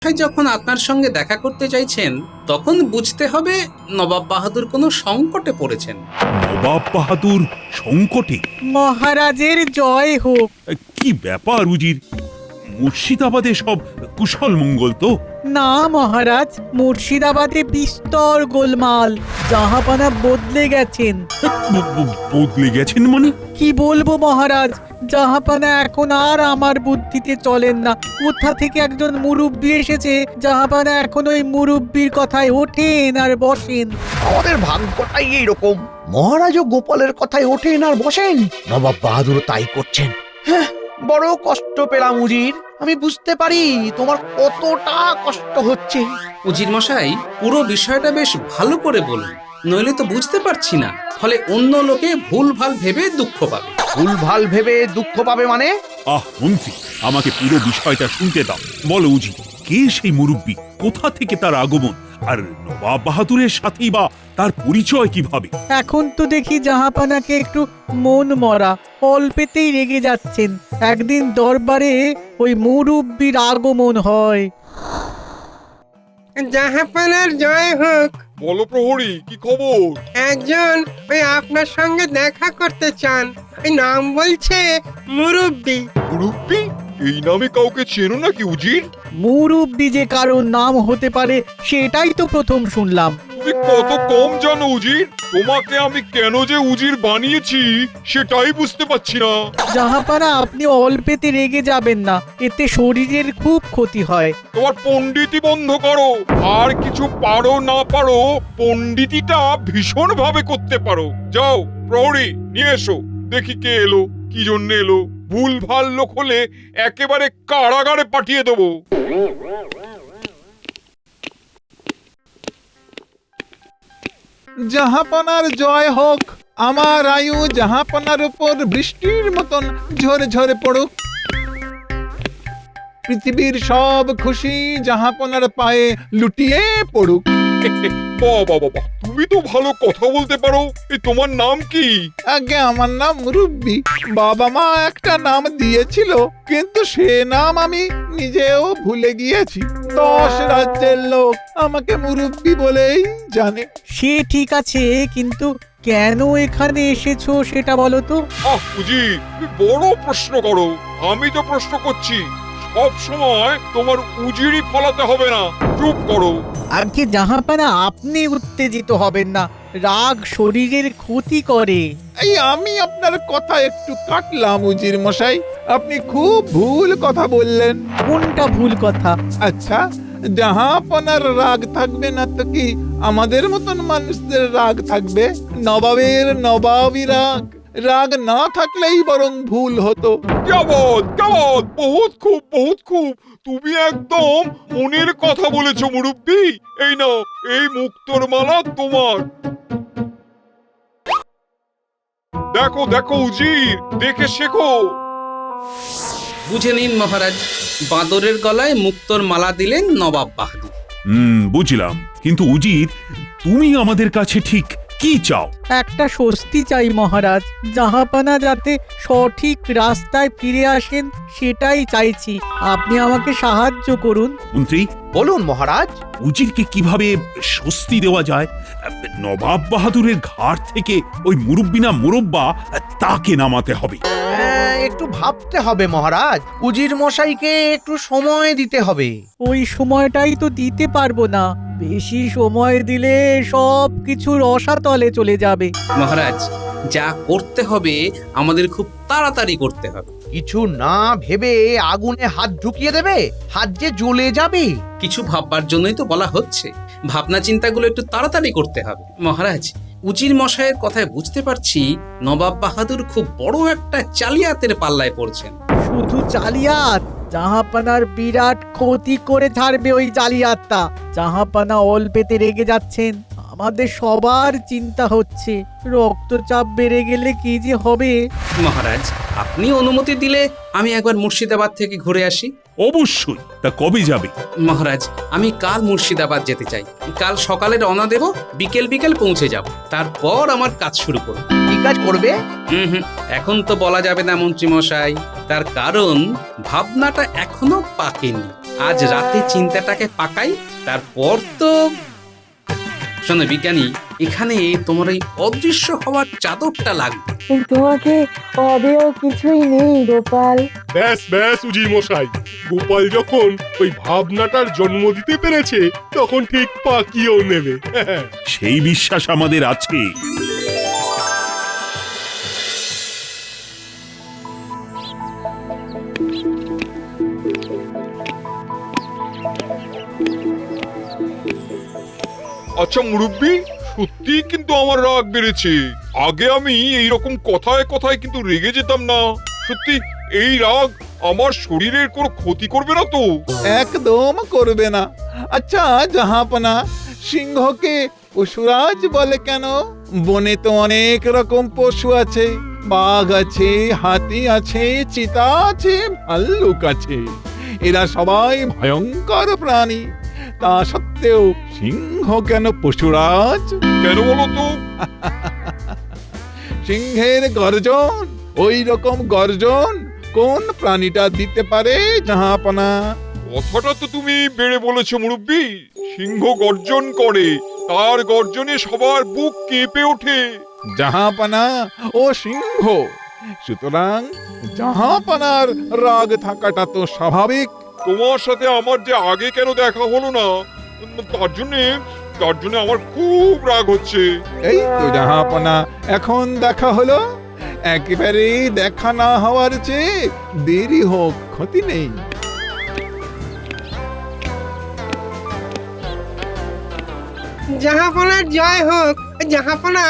যখন আপনার সঙ্গে দেখা করতে চাইছেন তখন বুঝতে হবে নবাব বাহাদুর কোনো সংকটে পড়েছেন। নবাব বাহাদুর সংকটে? মহারাজের জয় হোক। কি ব্যাপার উজির, মুর্শিদাবাদে সব কুশল মঙ্গল তো? না মহারাজ, মুর্শিদাবাদে বিস্তর গোলমাল। জাহাপানা বদলে গেছেন। বদলে গেছেন মানে? কি বলবো মহারাজ, জাহাপানা এখন আর আমার বুদ্ধিতে চলেন না। কোথা থেকে একজন মুরব্বি এসেছে, জাহাপানা এখন ওই মুরব্বির কথায় ওঠেন আর বসেন। আমাদের ভাগ্যটাই এইরকম, মহারাজও গোপালের কথায় ওঠেন আর বসেন, নবাব বাহাদুর তাই করছেন। হ্যাঁ, বড় কষ্ট পেলাম উজির, আমি বুঝতে পারি তোমার কতটা কষ্ট হচ্ছে। উজির মশাই, পুরো বিষয়টা বেশ ভালো করে বলুন, নইলে তো বুঝতে পারছি না। ফলে অন্য লোকে ভুলভাল ভেবে দুঃখ পাবে। ভুলভাল ভেবে দুঃখ পাবে মানে? মন্ত্রী, আমাকে পুরো বিষয়টা শুনতে দাও। বলো উজির, কে সেই মুরব্বি, কোথা থেকে তার আগমন, আর নবাব বাহাদুরের সাথেই বা তার পরিচয় কিভাবে? এখন তো দেখি জাহাপানাকে একটু মন মরা, অল্পেতেই রেগে যাচ্ছেন। একদিন দরবারে ওই মুরব্বির আগমন হয়। জাহাপানার জয় হোক। বলো প্রহরী, কি খবর? একজন ওই আপনার সঙ্গে দেখা করতে চান, ওই নাম বলছে মুরব্বি। মুরব্বি? এই নামে কাউকে চেনো নাকি উজির? মুরব্বি যে কারোর নাম হতে পারে সেটাই তো প্রথম শুনলাম। তুমি কত কম জানো উজির। তোমাকে আমি কেন যে উজির বানিয়েছি সেটাই বুঝতে পারছি না। জাহাপানা, আপনি অল্পেতে রেগে যাবেন না, এতে শরীরের খুব ক্ষতি হয়। তোমার পণ্ডিতি বন্ধ করো। আর কিছু পারো না পারো, পণ্ডিতিটা ভীষণ ভাবে করতে পারো। যাও প্রহরী, নিয়ে এসো, দেখি কে এলো, কি জন্য এলো। ভুল ভাল লোক হলে একেবারে কারাগারে পাঠিয়ে দেবো। জাহাপনার জয় হোক। আমার আয়ু জাহাপনার উপর বৃষ্টির মতন ঝরে ঝরে পড়ুক। পৃথিবীর সব খুশি জাহাপনার পায়ে লুটিয়ে পড়ুক। বাবা বাবা, তুমি তো ভালো কথা বলতে পারো। এই তোমার নাম কি? আগে আমার নাম মুরব্বি। বাবা মা একটা নাম দিয়েছিল, কিন্তু সে নাম আমি নিজেও ভুলে গিয়েছি। 10 রাজ্যের লোক আমাকে মুরব্বি বলেই জানে। সে ঠিক আছে, কিন্তু কেন এখানে এসেছো সেটা বলো তো। উজি, তুমি বড় প্রশ্ন করো। আমি তো প্রশ্ন করছি, সব সময় তোমার উজিরই ফলাতে হবে না। চুপ করো। আজকে জাহাপানা, আপনি উত্তেজিত হবেন না, রাগ শরীরের ক্ষতি করে। এই আমি আপনার কথা একটু কাটলাম উজির মশাই, আপনি খুব ভুল কথা বললেন। কোনটা ভুল কথা? আচ্ছা, জাহাপনার রাগ থাকবে না তো কি আমাদের মতন মানুষদের রাগ থাকবে? নবাবের নবাবী রাগ, রাগ না থাকলেই বরং ভুল হতো। কেমন কেমন, বহুত খুব বহুত খুব। তুমি একদম মনের কথা বলেছো মুরব্বি। এই নাও, এই মুক্তোর মালা তোমার। দেখো দেখো উজির, দেখে শেখো। বুঝে নিন মহারাজ, বাঁদরের গলায় মুক্তোর মালা দিলেন নবাব বাহাদুর। বুঝলাম, কিন্তু উজির, তুমি আমাদের কাছে ঠিক কি চাও? একটা স্বস্তি চাই মহারাজ, জাহাপানা যাতে সঠিক রাস্তায় ফিরে আসেন সেটাই চাইছি। আপনি আমাকে সাহায্য করুন। মন্ত্রী, বলুন মহারাজ। উজিরকে কিভাবে স্বস্তি দেওয়া যায়? নবাব বাহাদুরের ঘাট থেকে ওই মুরব্বি না মুরব্বা, তাকে নামাতে হবে। একটু ভাবতে হবে মহারাজ, উজির মশাইকে একটু সময় দিতে হবে। ওই সময়টাই তো দিতে পারবো না, বেশি সময় দিলে সব কিছু রসাতলে চলে যাবে। মহারাজ, যা করতে হবে আমাদের খুব তাড়াতাড়ি করতে হবে। কিছু না ভেবে আগুনে হাত ঢুকিয়ে দেবে, হাত যে জ্বলে যাবে। কিছু ভাববার জন্যই তো বলা হচ্ছে, ভাবনা চিন্তাগুলো একটু তাড়াতাড়ি করতে হবে। মহারাজ, উজির মশাইয়ের কথায় বুঝতে পারছি নবাব বাহাদুর খুব বড় একটা জালিয়াতের পাল্লায় পড়ছেন। শুধু জালিয়াত? জাহাপানার বিরাট ক্ষতি করে ছাড়বে ওই জালিয়াতটা। জাহাপানা অল্পেতে রেগে যাচ্ছেন, আমাদের সবার চিন্তা হচ্ছে। রক্তচাপ বেড়ে গেলে কি যে হবে। মহারাজ, আপনি অনুমতি দিলে আমি একবার মুর্শিদাবাদ থেকে ঘুরে আসি। অবশ্যই, তা কবে যাবে? মহারাজ, আমি কাল মুর্শিদাবাদ যেতে চাই। কাল সকালে রওনা দেব, বিকেল বিকেল পৌঁছে যাব, তারপর আমার কাজ শুরু করব। কি কাজ করবে? এখন তো বলা যাবে না মন্ত্রী মশাই, তার কারণ ভাবনাটা এখনো পাকেনি। আজ রাতে চিন্তাটাকে পাকাই, তারপর তো শোনো বিজ্ঞানী, এখানে তোমার এই অদৃশ্য হওয়ার চাদরটা লাগবে। তোমাকে অদেয় কিছুই নেই গোপাল। ব্যাস ব্যাস উজির মশাই, গোপাল যখন ওই ভাবনাটার জন্ম দিতে পেরেছে তখন ঠিক পাকিয়েও নেবে। সেই বিশ্বাস আমাদের আছে। আচ্ছা মুরব্বি, সত্যি কিন্তু আমার রাগ বেড়েছে। আগে আমি এইরকম কথায় কথায় কিন্তু রেগে যেতাম না। সত্যি এই রাগ আমার শরীরের কোনো ক্ষতি করবে না তো? একদম করবে না। আচ্ছা জাহাপনা, সিংহকে পশুরাজ বলে কেন? বনে তো অনেক রকম পশু আছে, বাঘ আছে, হাতি আছে, চিতা আছে, ভাল্লুক আছে। এরা সবাই ভয়ঙ্কর প্রাণী, তা সত্ত্বেও সিংহ কেন পশুরাজ? কেন বলো তো? সিংহের গর্জন, ওই রকম গর্জন কোন প্রাণীটা দিতে পারে জাহাপনা? কথাটা তো তুমি বেড়ে বলেছো মুরব্বি। সিংহ গর্জন করে, তার গর্জনে সবার বুক কেঁপে ওঠে। জাহাপনা ও সিংহ, সুতরাং জাহাপনার রাগ থাকাটা তো স্বাভাবিক। তোমার সাথে আমার যে আগে কেন দেখা হলো না, তার জন্য আমার খুব রাগ হচ্ছে। এই তো জাহাপনা, এখন দেখা হলো। একেবারে দেখা না হওয়ার চেয়ে দেরি হোক, ক্ষতি নেই। জাহাপনার জয় হোক। জাহাপনা,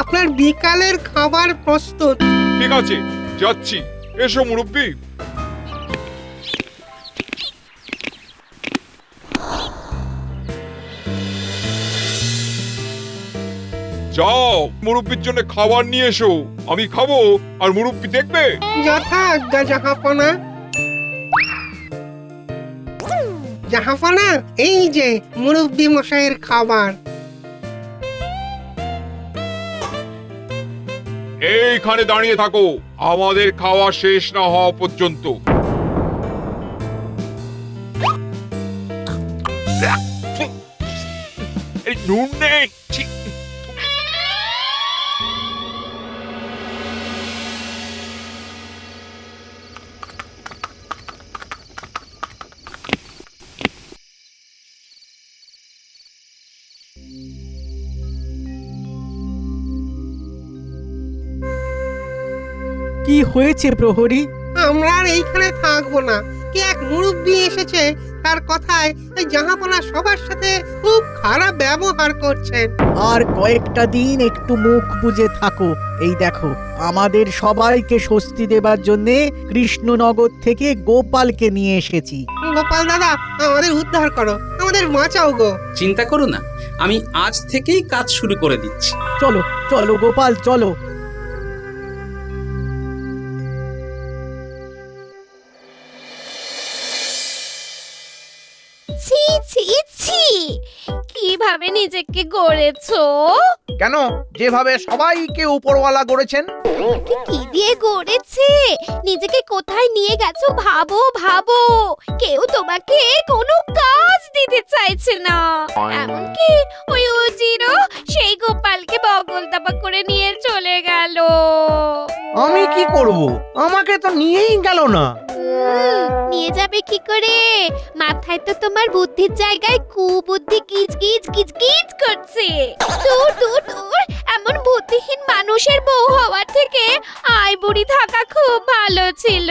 আপনার বিকালের খাবার প্রস্তুত। ঠিক আছে, যাচ্ছি। এসো মুরব্বি। যাও, মুরব্বির জন্য খাবার নিয়ে এসো। আমি খাবো আর মুরব্বি দেখবে। যথা আজ্ঞা জাহাপনা। জাহাপনা, এই যে মুরব্বি মশাইয়ের খাবার। এইখানে দাঁড়িয়ে থাকো আমাদের খাওয়া শেষ না হওয়া পর্যন্ত। এই নুন নেই। ছি। কি হয়েছে প্রহরী? আমরা আর এইখানে থাকবো না। কি এক মুরব্বি এসেছে, তার কথায় এই জাহাপনা সবার সাথে খুব খারাপ ব্যবহার করছেন। আর কয়েকটা দিন একটু মুখ বুজে থাকো। এই দেখো, আমাদের সবাইকে স্বস্তি দেবার জন্য কৃষ্ণনগর থেকে গোপালকে নিয়ে এসেছি। গোপাল দাদা, আমাদের উদ্ধার করো, আমাদের বাঁচাও গো। চিন্তা করো না, আমি আজ থেকেই কাজ শুরু করে দিচ্ছি। চলো চলো গোপাল, চলো। ছি ছি ছি, কিভাবে নিজেকে গড়েছো? কেন, যেভাবে সবাইকে উপরওয়ালা গড়েছেন। তোমাকে কি দিয়ে গড়েছে? নিজেকে কোথায় নিয়ে গেছো ভাবো ভাবো। কেউ তোমাকে কোনো কাজ দিতে চাইছে না। এমনকি ওই উজিরও সেই গোপালকে বগল দাবা করে নিয়ে চলে গেল। আমি কি করব? আমাকে তো নিয়েই গেল না। নিয়ে যাবে কি করে? মাথায় তো তোমার বুদ্ধির জায়গায় কুবুদ্ধি কিচকিচ কিচকিচ করছে। দূর দূর দূর, এমন বুদ্ধিহীন মানুষের বউ হওয়ার থেকে আয় বুড়ি থাকা খুব ভালো ছিল।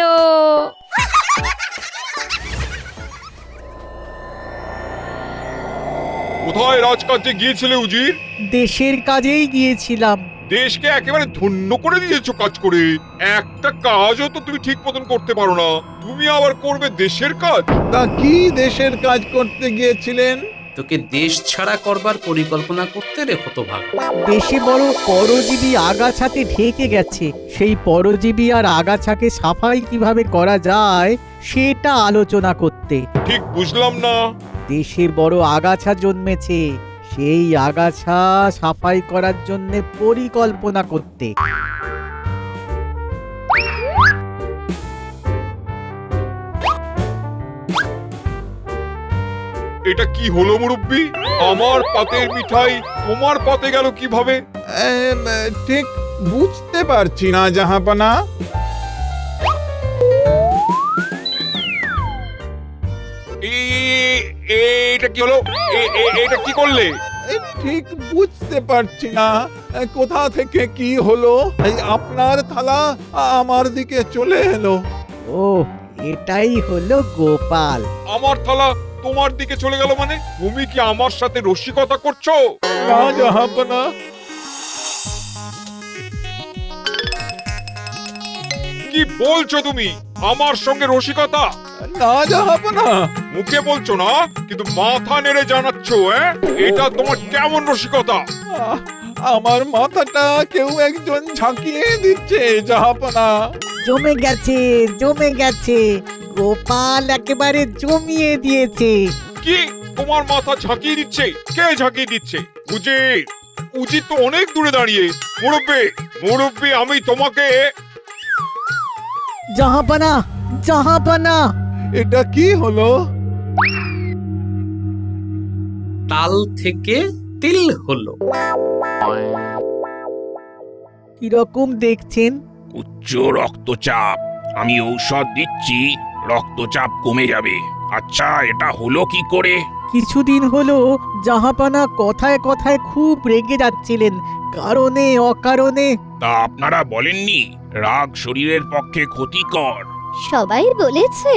কোথায় রাজকার্যে গিয়েছিলে উজির? দেশের কাজেই গিয়েছিলাম। দেশকে একেবারে ধন্য করে দিয়েছো কাজ করে। একটা কাজও তো তুমি ঠিক মতন করতে পারো না, তুমি আবার করবে দেশের কাজ। তা কি দেশের কাজ করতে গিয়েছিলেন? তোকে দেশ ছাড়া করবার পরিকল্পনা করতে রে হতভাগা। দেশে বড় পরজীবী আগাছাতে ঢেকে গেছে। সেই পরজীবী আর আগাছাকে সাফাই কিভাবে করা যায় সেটা আলোচনা করতে। ঠিক বুঝলাম না। দেশে বড় আগাছা জন্মেছে, সেই আগাছা সাফাই করার জন্য পরিকল্পনা করতে। এটা কি হলো মুরব্বি? আমার পাতের মিঠাই তোমার পাতে গেল কিভাবে? ঠিক বুঝতে পারছি না জাহাপনা। এটা কি হলো? এটা কি করলে? ঠিক বুঝতে পারছি না কোথা থেকে কি হলো। এই আপনার থালা আমার দিকে চলে এলো। ও, এটাই হলো গোপাল। আমার থালা তোমার দিকে চলে গেল মানে? তুমি কি আমার সাথে রসিকতা করছো? না জাহাপনা। কি বলছো তুমি? আমার সঙ্গে রসিকতা? না জাহাপনা। মুখে বলছো না, কিন্তু মাথা নেড়ে জানাচ্ছ। এটা তোমার কেমন রসিকতা? আমার মাথাটা কেউ একজন ঝাঁকিয়ে দিচ্ছে জাহাপনা। জমে গেছে, জমে গেছে। গোপাল একেবারে জমিয়ে দিয়েছে। কি তোমার মাথা ঝাঁকিয়ে দিচ্ছে? কে ঝাঁকিয়ে দিচ্ছে? উচিত তো অনেক দূরে দাঁড়িয়ে। মুরব্বি আমি তোমাকে। জাহাপানা, জাহাপানা। এটা কি হলো? তাল থেকে তিল হলো। কিরকম দেখছেন? উচ্চ রক্তচাপ। আমি ঔষধ দিচ্ছি, রক্তচাপ কমে যাবে। আচ্ছা, এটা হলো কি করে? কিছুদিন হলো জাহাপানা কথায় কথায় খুব রেগে যাচ্ছিলেন, কারণে অকারণে। তা আপনারা বলেননি রাগ শরীরের পক্ষে ক্ষতিকর? সবাই বলেছে,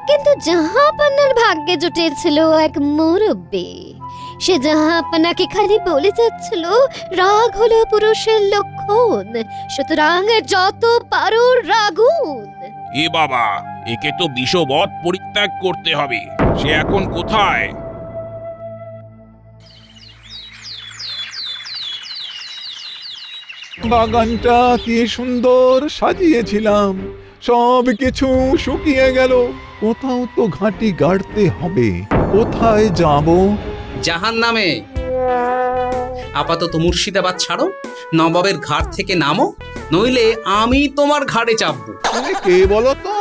কিন্তু জাহাপানার ভাগ্যে জুটেছিল এক মুরব্বি। সে জাহাপানাকে খালি বলে যাচ্ছিল রাগ হলো পুরুষের লক্ষণ, সুতরাং যত পারো রাগুন। এ বাবা, একে তো বিষবৎ পরিত্যাগ করতে হবে। সে এখন কোথায়? বাগানটা কি সুন্দর সাজিয়েছিলাম, সব কিছু শুকিয়ে গেল। কোথাও তো ঘাঁটি গাড়তে হবে। কোথায় যাব? জাহান্নামে। আপাতত মুর্শিদাবাদ ছাড়ো, নবাবের ঘাট থেকে নামো, নইলে আমি তোমার ঘাড়ে চাপবো। তুমি কে বলো তো?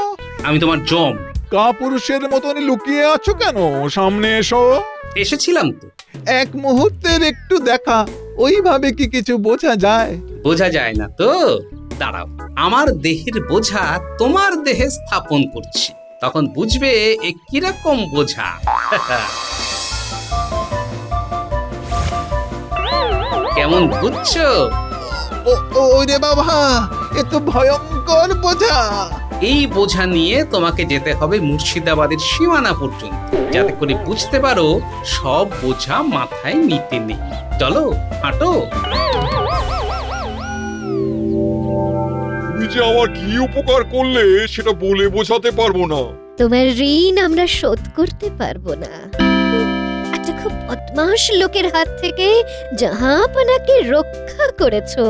আমি তোমার জম। কাপুরুষের মতন লুকিয়ে আছো কেন? সামনে এসো। এসেছিলাম তো। এক মুহূর্তের একটু দেখা, ওইভাবে কি কিছু বোঝা যায়? বোঝা যায় না তো? দাঁড়াও, আমার দেহের বোঝা তোমার দেহে স্থাপন করছি, তখন বুঝবে এ কিরকম বোঝা। কেমন বুঝছো? ওরে বাবা, এ তো ভয়ঙ্কর বোঝা। এই বোঝা নিয়ে তোমাকে যেতে হবে মুর্শিদাবাদের সীমানা পর্যন্ত, যাতে করে বুঝতে পারো সব বোঝা মাথায় নিতে নেই। চলো, হাঁটো। তুমি যে আমার কি উপকার করলে সেটা বলে বোঝাতে পারবো না। তোমার ঋণ আমরা শোধ করতে পারবো না। একটা খুব বদমাশ লোকের হাত থেকে জাহাপানাকে রক্ষা করেছো।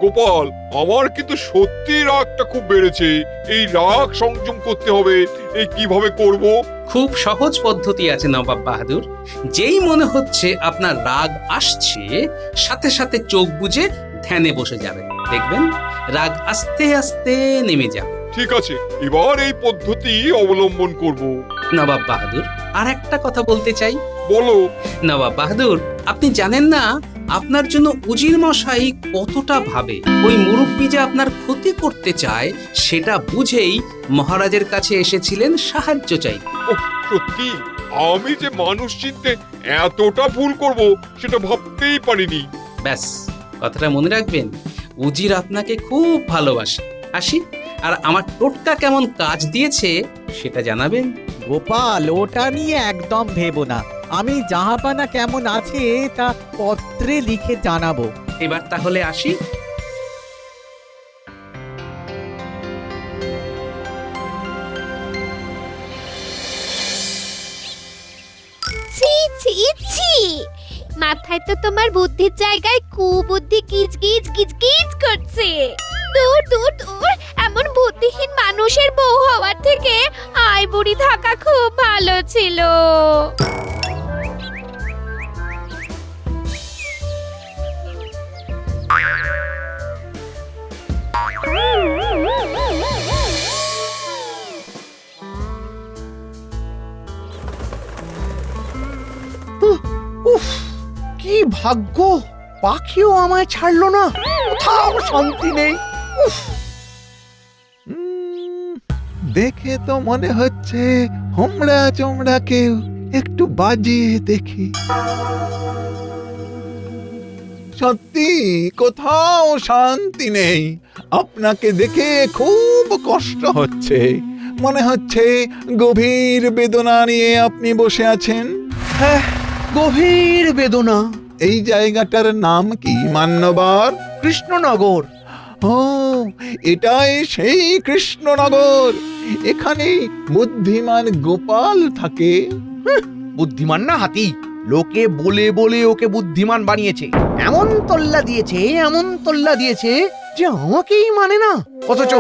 গোপাল, আমার কিন্তু সত্যি রাগটা খুব বেড়েছে। এই রাগ সংযম করতে হবে। এই কিভাবে করব? খুব সহজ পদ্ধতি আছে নবাব বাহাদুর। যেই মনে হচ্ছে আপনার রাগ আসছে, সাথে সাথে চোখ বুজে ধ্যানে বসে যাবেন, দেখবেন রাগ আস্তে আস্তে নেমে যাবে। ঠিক আছে, এবার এই পদ্ধতি অবলম্বন করব। নবাব বাহাদুর, আর একটা কথা বলতে চাই। বলো। নবাব বাহাদুর, আপনি জানেন না আপনার জন্য উজির মশাই কতটা ভাবে। ওই মুরব্বি যে আপনার ক্ষতি করতে চায় সেটা বুঝেই মহারাজের কাছে এসেছিলেন সাহায্য চাই। সত্যি আমি যে মানুষ চিনতে এতটা ভুল করব সেটা ভাবতেই পারিনি। ব্যাস, কথাটা মনে রাখবেন। উজির আপনাকে খুব ভালোবাসে। আসি, আর আমার টোটকা কেমন কাজ দিয়েছে সেটা জানাবেন। গোপাল, ওটা নিয়ে একদম ভেবো না। আমি জাহাপানা কেমন আছে তা পত্রে লিখে জানাবো। এবার তাহলে আসি। ছি ছি ছি, মাথায় তো তোমার বুদ্ধির জায়গায় কুবুদ্ধি কিচ কিচ কিচ কিচ করছে। দূর দূর দূর, এমন বুদ্ধিহীন মানুষের বউ হওয়ার থেকে আয় বুড়ি থাকা খুব ভালো ছিল। কি ভাগ্য, পাখিও আমায় ছাড়লো না, কোথাও শান্তি নেই। দেখে তো মনে হচ্ছে হোমড়া চোমড়া কেউ একটু বাজিয়ে দেখি। সত্যি কোথাও শান্তি নেই। আপনাকে দেখে খুব কষ্ট হচ্ছে, মনে হচ্ছে গভীর বেদনা নিয়ে আপনি বসে আছেন। হ্যাঁ, গভীর বেদনা। এই জায়গাটার নাম কি মান্যবর? কৃষ্ণনগর। ও, এটাই সেই কৃষ্ণনগর। এখানে বুদ্ধিমান গোপাল থাকে। বুদ্ধিমান না হাতি, লোকে বলে বলে ওকে বুদ্ধিমান বানিয়েছে। এমন তল্লা দিয়েছে, এমন তল্লা দিয়েছে যে আমাকেই মানে না। অথচ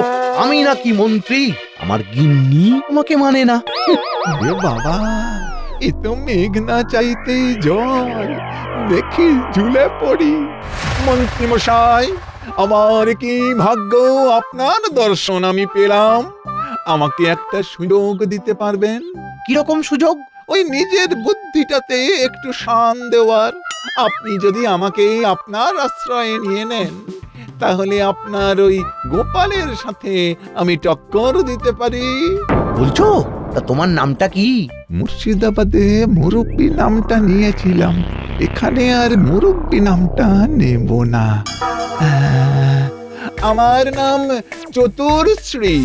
আমি নাকি মন্ত্রী, আমার গিন্নি আমাকে মানে না। এ বাবা, এ তো মেঘ না চাইতেই জল, দেখি ঝুলে পড়ি। মন্ত্রী মশাই, আমার কি ভাগ্য আপনার দর্শন আমি পেলাম। আমাকে একটা সুযোগ দিতে পারবেন? কিরকম সুযোগ? ওই নিজের বুদ্ধিটাতে একটু শান দেওয়ার। আপনি যদি আমাকে আপনার আশ্রয়ে নিয়ে নেন, তাহলে আপনার ওই গোপালের সাথে আমি টক্কর দিতে পারি। বলছো? তা তোমার নামটা কি? মুর্শিদাবাদে মুরব্বী নামটা নিয়েছিলাম, এখানে আর মুরব্বী নামটা নেব না। আমার নাম চতুর্শ্রী,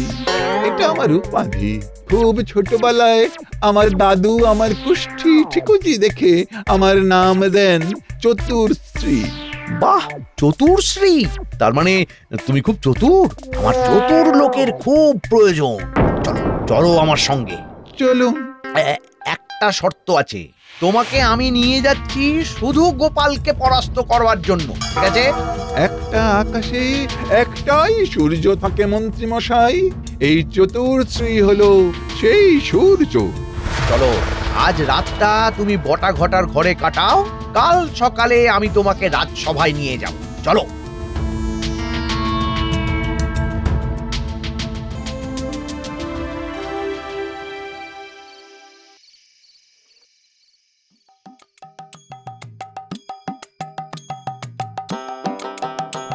এটা আমার উপাধি। খুব ছোটবেলায় আমার দাদু আমার কুষ্ঠি ঠিকুজি দেখে আমার নাম দেন চতুর্শ্রী। বাহ, চতুর্শ্রী! তার মানে তুমি খুব চতুর। আমার চতুর লোকের খুব প্রয়োজন। চলো চলো আমার সঙ্গে। চলুন। একটা শর্ত আছে, তোমাকে আমি নিয়ে যাচ্ছি শুধু গোপালকে পরাস্ত করবার জন্য, ঠিক আছে? একটা আকাশে একটাই সূর্য থাকে মন্ত্রী মশাই, এই চতুর্শ্রী হলো সেই সূর্য। চলো, আজ রাতটা তুমি বটা ঘটার ঘরে কাটাও, কাল সকালে আমি তোমাকে রাজসভায় নিয়ে যাব। চলো।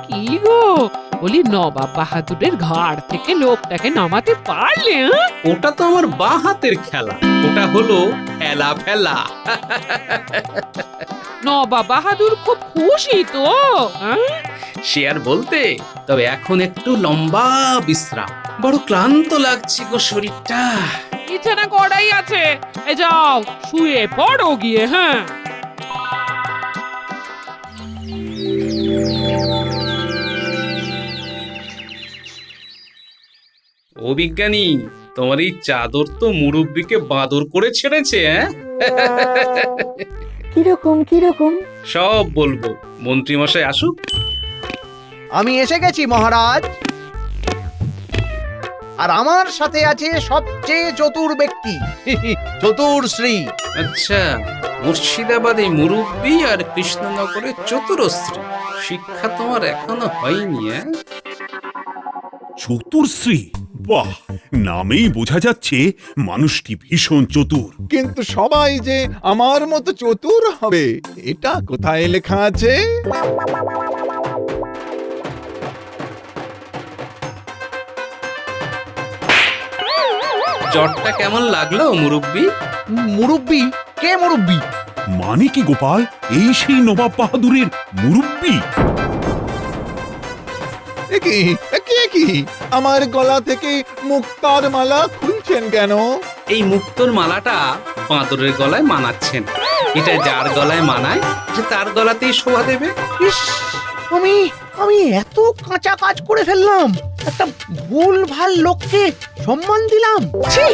কি গো, বলি নবাব বাহাদুরের ঘাড় থেকে লোকটাকে নামাতে পারলে? ওটা তো আমার বাঁ হাতের খেলা, ওটা হলো হেলা ফেলা। নবাব বাহাদুর খুব খুশি তো? সে আর বলতে, তবে এখন একটু লম্বা বিশ্রাম, বড় ক্লান্ত লাগছে গো শরীরটা। বিছানা করাই আছে, এ যাও শুয়ে পড়ো গিয়ে। হ্যাঁ, ও বিজ্ঞানী, তোমার এই চাদর তো মুরব্বিকে বাদর করে ছেড়েছে। কিরকম কিরকম? সব বলবো, মন্ত্রী মশাই আসুক। আমি এসে গেছি মহারাজ, আর আমার সাথে আছে সবচেয়ে চতুর ব্যক্তি, চতুর্শ্রী। আচ্ছা, মুর্শিদাবাদে মুরব্বি আর কৃষ্ণনগরে চতুরশ্রী, শিক্ষা তোমার এখনো হয়নি। চতুর্শ্রী, বাহ, নামেই বোঝা যাচ্ছে মানুষটি ভীষণ চতুর। কিন্তু সবাই যে আমার মতো চতুর হবে, এটা কোথায় লেখা আছে? জ্বরটা কেমন লাগলো মুরব্বি? মুরব্বি? কে মুরব্বি? মানে কি গোপাল, এই সেই নবাব বাহাদুরের মুরব্বি? কি আমার গলা থেকে মুক্তার মালা খুলছেন কেন? এই মুক্তোর মালাটা বাঁদরের গলায় মানাচ্ছেন। এটা যার গলায় মানায়, যে তার গলাতেই শোভা দেবে। ইস, আমি এত কাঁচা কাজ করে ফেললাম, একটা ভুল ভাল লোককে সম্মান দিলাম। ছি!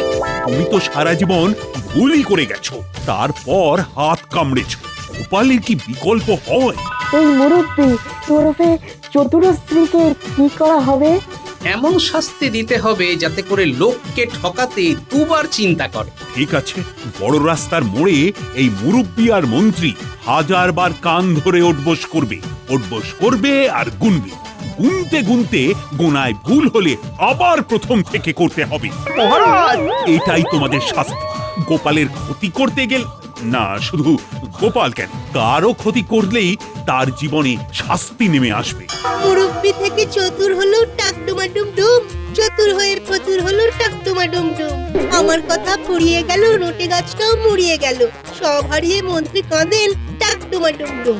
তুমি তো সারা জীবন ভুলই করে গেছো, তারপর হাত কামড়েছো। গোপালের কি বিকল্প হয়? এই মুরব্বি ওরফে চতুরশ্রীকে কি করা হবে? এমন শাস্তি দিতে হবে যাতে করে লোককে ঠকাতে দুবার চিন্তা করে। ঠিক আছে, বড় রাস্তার মোড়ে এই মুরব্বি আর মন্ত্রী 1000 বার কান ধরে ওঠবোস করবে আর গুনবে। গুনতে গুনতে গোনায় ভুল হলে আবার প্রথম থেকে করতে হবে। মহারাজ! এটাই তোমাদের শাস্তি। গোপালের ক্ষতি করতে গেলে না শুধু গোপাল কেন, কারো ক্ষতি করলেই তার জীবনে শাস্তি নেমে আসবে। মুরব্বি থেকে চতুর হলো টাকডুমা ডুম, চতুর হয়ে ফতুর হলো টাকডুমা ডুম। আমার কথা ফুরিয়ে গেল, রোটে গাছটাও মুড়িয়ে গেল, সব হারিয়ে মন্ত্রী কাঁদেন টাকডুমা ডুম।